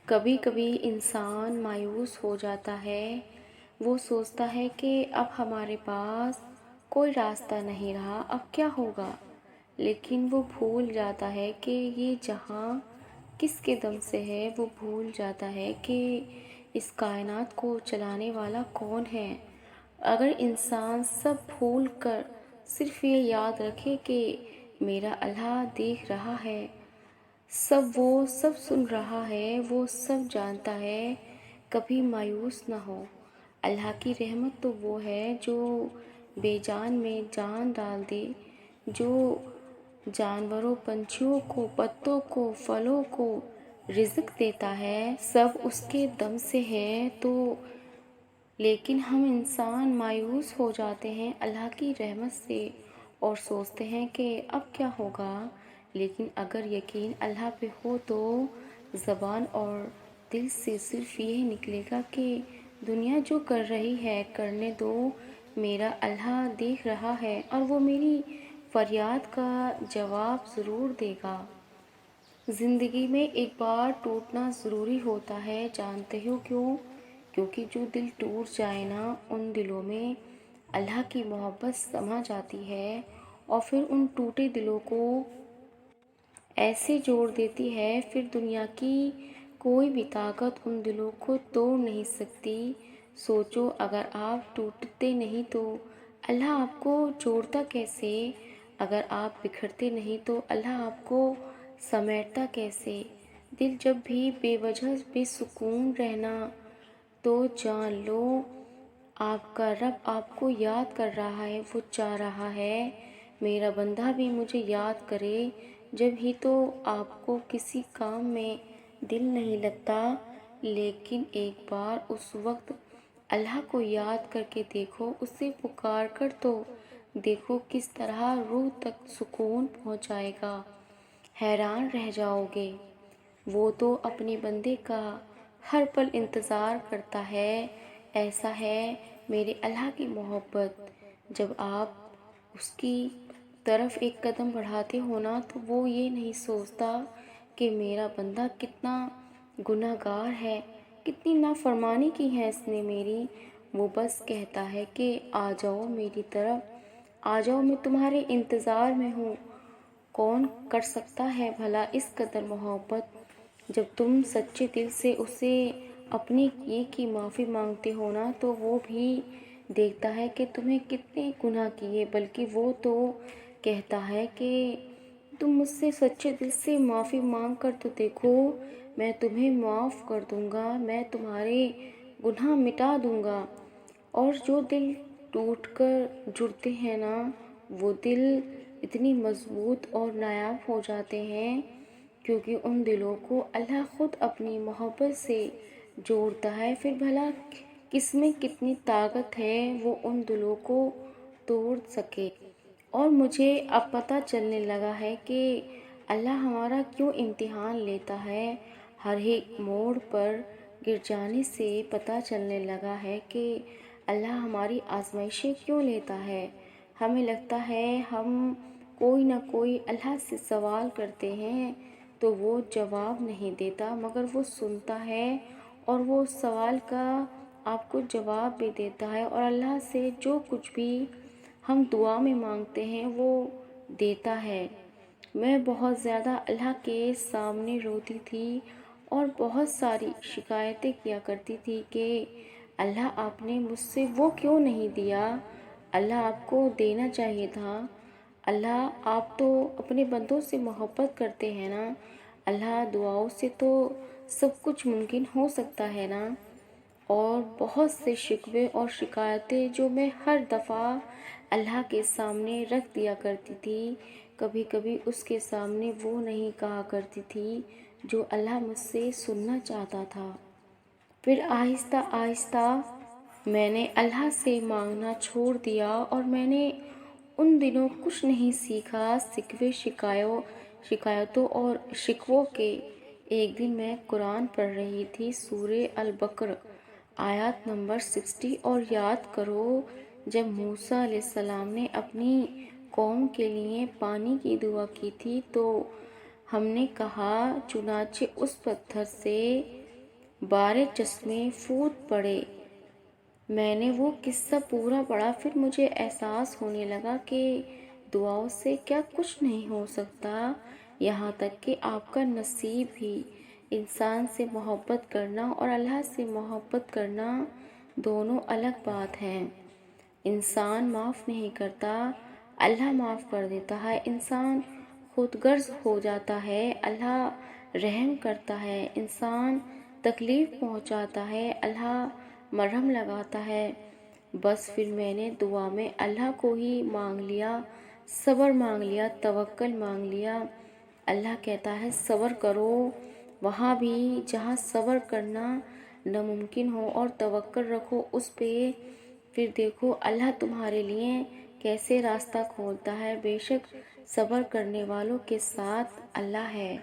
کبھی کبھی انسان مایوس ہو جاتا ہے، وہ سوچتا ہے کہ اب ہمارے پاس کوئی راستہ نہیں رہا، اب کیا ہوگا؟ لیکن وہ بھول جاتا ہے کہ یہ جہاں کس کے دم سے ہے، وہ بھول جاتا ہے کہ اس کائنات کو چلانے والا کون ہے۔ اگر انسان سب بھول کر صرف یہ یاد رکھے کہ میرا اللہ دیکھ رہا ہے، وہ سب سن رہا ہے، وہ سب جانتا ہے، کبھی مایوس نہ ہو۔ اللہ کی رحمت تو وہ ہے جو بے جان میں جان ڈال دے، جو جانوروں، پنچھیوں کو، پتوں کو، پھلوں کو رزق دیتا ہے، سب اس کے دم سے ہے۔ لیکن ہم انسان مایوس ہو جاتے ہیں اللہ کی رحمت سے اور سوچتے ہیں کہ اب کیا ہوگا۔ لیکن اگر یقین اللہ پہ ہو تو زبان اور دل سے صرف یہ نکلے گا کہ دنیا جو کر رہی ہے کرنے دو، میرا اللہ دیکھ رہا ہے اور وہ میری فریاد کا جواب ضرور دے گا۔ زندگی میں ایک بار ٹوٹنا ضروری ہوتا ہے، جانتے ہو کیوں؟ کیونکہ جو دل ٹوٹ جائے نا، ان دلوں میں اللہ کی محبت سما جاتی ہے اور پھر ان ٹوٹے دلوں کو ایسے جوڑ دیتی ہے، پھر دنیا کی کوئی بھی طاقت ان دلوں کو توڑ نہیں سکتی۔ سوچو، اگر آپ ٹوٹتے نہیں تو اللہ آپ کو جوڑتا کیسے؟ اگر آپ بکھرتے نہیں تو اللہ آپ کو سمیٹتا کیسے؟ دل جب بھی بے وجہ بے سکون رہنا تو جان لو آپ کا رب آپ کو یاد کر رہا ہے، وہ چاہ رہا ہے میرا بندہ بھی مجھے یاد کرے۔ جب ہی تو آپ کو کسی کام میں دل نہیں لگتا، لیکن ایک بار اس وقت اللہ کو یاد کر کے دیکھو، اسے پکار کر تو دیکھو کس طرح روح تک سکون پہنچ جائے گا، حیران رہ جاؤ گے۔ وہ تو اپنے بندے کا ہر پل انتظار کرتا ہے، ایسا ہے میرے اللہ کی محبت۔ جب آپ اس کی طرف ایک قدم بڑھاتے ہو نا تو وہ یہ نہیں سوچتا کہ میرا بندہ کتنا گناہ گار ہے، کتنی نافرمانی کی ہے اس نے میری۔ وہ بس کہتا ہے کہ آ جاؤ میری طرف، آ جاؤ، میں تمہارے انتظار میں ہوں۔ کون کر سکتا ہے بھلا اس قدر محبت؟ جب تم سچے دل سے اسے اپنے کیے کی معافی مانگتے ہو نا تو وہ بھی دیکھتا ہے کہ تمہیں کتنے گناہ کیے، بلکہ وہ تو کہتا ہے کہ تم مجھ سے سچے دل سے معافی مانگ کر تو دیکھو، میں تمہیں معاف کر دوں گا، میں تمہارے گناہ مٹا دوں گا۔ اور جو دل ٹوٹ کر جڑتے ہیں نا، وہ دل اتنی مضبوط اور نایاب ہو جاتے ہیں کیونکہ ان دلوں کو اللہ خود اپنی محبت سے جوڑتا ہے۔ پھر بھلا کس میں کتنی طاقت ہے وہ ان دلوں کو توڑ سکے۔ اور مجھے اب پتہ چلنے لگا ہے کہ اللہ ہمارا کیوں امتحان لیتا ہے۔ ہر ایک موڑ پر گر جانے سے پتہ چلنے لگا ہے کہ اللہ ہماری آزمائشیں کیوں لیتا ہے۔ ہمیں لگتا ہے ہم کوئی نہ کوئی اللہ سے سوال کرتے ہیں تو وہ جواب نہیں دیتا، مگر وہ سنتا ہے اور وہ سوال کا آپ کو جواب بھی دیتا ہے، اور اللہ سے جو کچھ بھی ہم دعا میں مانگتے ہیں وہ دیتا ہے۔ میں بہت زیادہ اللہ کے سامنے روتی تھی اور بہت ساری شکایتیں کیا کرتی تھی کہ اللہ آپ نے مجھ سے وہ کیوں نہیں دیا، اللہ آپ کو دینا چاہیے تھا، اللہ آپ تو اپنے بندوں سے محبت کرتے ہیں نا، اللہ دعاؤں سے تو سب کچھ ممکن ہو سکتا ہے نا۔ اور بہت سے شکوے اور شکایتیں جو میں ہر دفعہ اللہ کے سامنے رکھ دیا کرتی تھی، کبھی کبھی اس کے سامنے وہ نہیں کہا کرتی تھی جو اللہ مجھ سے سننا چاہتا تھا۔ پھر آہستہ آہستہ میں نے اللہ سے مانگنا چھوڑ دیا اور میں نے ان دنوں کچھ نہیں سیکھا سکوے شکایتوں اور شکووں کے۔ ایک دن میں قرآن پڑھ رہی تھی، سورہ البقرہ آیات نمبر 60، اور یاد کرو جب موسیٰ علیہ السلام نے اپنی قوم کے لیے پانی کی دعا کی تھی تو ہم نے کہا چنانچہ اس پتھر سے 12 چشمے پھوٹ پڑے۔ میں نے وہ قصہ پورا پڑھا، پھر مجھے احساس ہونے لگا کہ دعاؤں سے کیا کچھ نہیں ہو سکتا، یہاں تک کہ آپ کا نصیب بھی۔ انسان سے محبت کرنا اور اللہ سے محبت کرنا دونوں الگ بات ہیں۔ انسان معاف نہیں کرتا، اللہ معاف کر دیتا ہے۔ انسان خود غرض ہو جاتا ہے، اللہ رحم کرتا ہے۔ انسان تکلیف پہنچاتا ہے، اللہ مرہم لگاتا ہے۔ بس پھر میں نے دعا میں اللہ کو ہی مانگ لیا، صبر مانگ لیا، توکل مانگ لیا۔ اللہ کہتا ہے صبر کرو، وہاں بھی جہاں صبر کرنا ناممکن ہو، اور توکل رکھو اس پہ، پھر دیکھو اللہ تمہارے لیے کیسے راستہ کھولتا ہے۔ بے شک صبر کرنے والوں کے ساتھ اللہ ہے۔